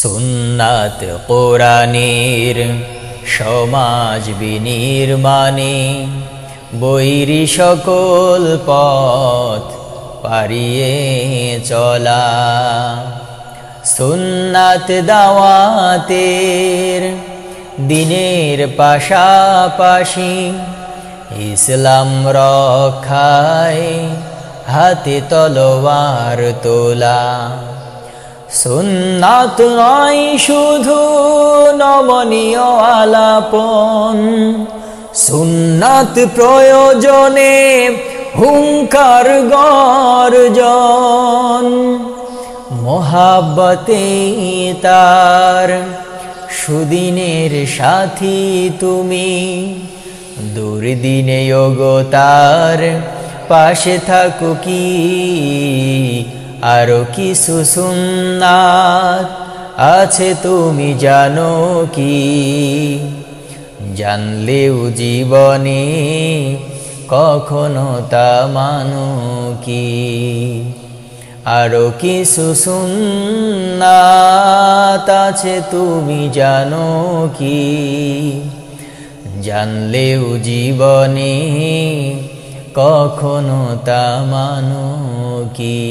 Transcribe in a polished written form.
সুন্নাত কোরআনের সমাজ বিনির্মাণে বৈরী সকল পথ পারিয়ে চলা। সুন্নাত দাওয়াতের দিনের পাশাপাশি ইসলাম রক্ষায় হাতে তলোয়ার তোলা। সুন্নাত নয় শুধু নমনীয় আলাপন, সুন্নাত প্রয়োজনে হুঙ্কার গর্জন। মোহাব্বতে তার সুদিনের সাথী তুমি, দুর্দিনে গো তার পাশে থাকো কি। আরো কিছু সুন্নাত আছে তুমি জানো কি, জানলেও জীবনে কখনো তা মানো কি। আরো কিছু সুন্নাত আছে তুমি জানো কি, জানলেও জীবনে কখনো তা মানো কি।